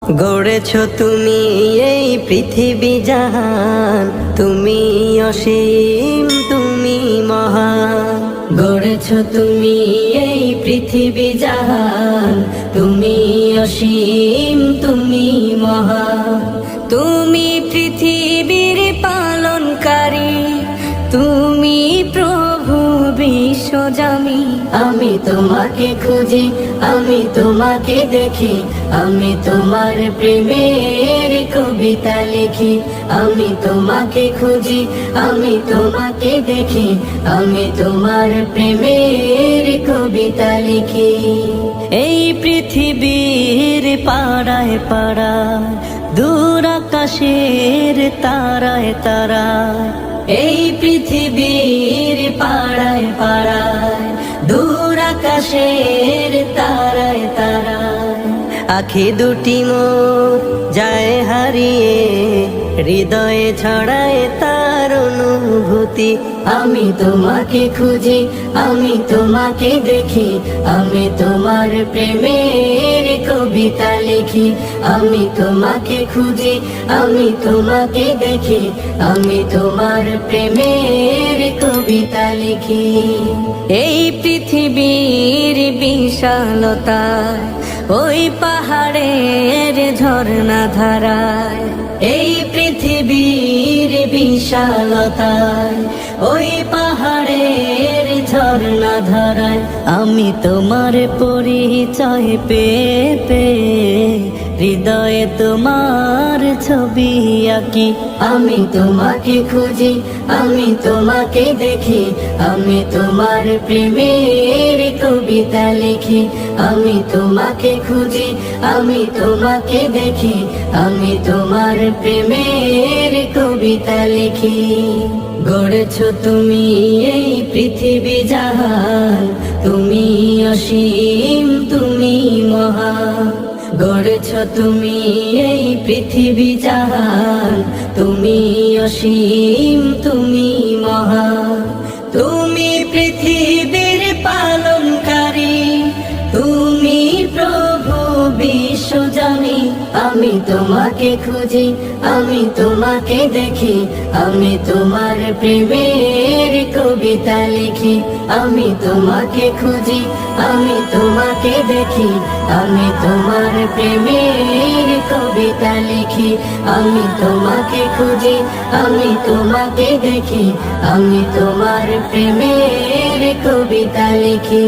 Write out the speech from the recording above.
গড়েছ তুমি এই পৃথিবী জাহান, তুমি অসীম তুমি মহান। গড়েছ তুমি এই পৃথিবী জাহান, তুমি অসীম তুমি মহান। তুমি পৃথিবীর পালনকারী, তুমি প্রভু বিশ্বজামি। আমি তোমাকে খুঁজি, আমি তোমাকে দেখি, আমি তোমার প্রেমের কবিতা লিখি। আমি তোমাকে খুঁজি, আমি তোমাকে দেখি, আমি তোমার প্রেমের কবিতা লিখি। এই পৃথিবীর পাড়ায় পাড়ায়, দূর আকাশের তারায় তারায়, এই পৃথিবীর পাড়ায় পাড়ায়, দূর আকাশের তারায় তারায়, আখি দুটি মোর যায় হারিয়ে, হৃদয়ে ছড়ায় তার অনুভূতি। আমি তোমাকে খুঁজি, আমি তোমাকে দেখি, আমি তোমার প্রেমের কবিতা লিখি। আমি তোমাকে খুঁজি, আমি তোমাকে দেখি, আমি তোমার প্রেমের কবিতা লিখি। এই পৃথিবীর বিশালতায়, ওই পাহাড়ের ঝর্ণা ধারায়, এই পৃথিবীর বিশালতায়, ওই পাহাড়ের ঝর্ণা ধারায়, আমি তোমার পরিচয় পেয়ে পেয়ে হৃদয়ে তোমার ছবি আঁকি। আমি তোমাকে খুঁজি, আমি তোমাকে দেখি, আমি তোমার প্রেমের কবিতা লিখি। আমি তোমাকে খুঁজি, আমি তোমাকে দেখি, আমি তোমার প্রেমের কবিতা লিখি। গড়েছ তুমি এই পৃথিবী জাহান, তুমি অসীম তুমি মহান। গড়েছ তুমি এই পৃথিবী জাহান, তুমি অসীম তুমি মহান। তুমি পৃথিবীর পালনকারী, তুমি প্রভু বিশ্বজামি। আমি তোমাকে খুঁজি, আমি তোমাকে দেখি, আমি তোমার প্রেমের কবিতা লিখি। আমি তোমাকে খুঁজি, আমি তোমাকে দেখি, আমি তোমার প্রেমের কবিতা লিখি। আমি তোমাকে খুঁজি, আমি তোমাকে দেখি, আমি তোমার প্রেমের কবিতা লিখি।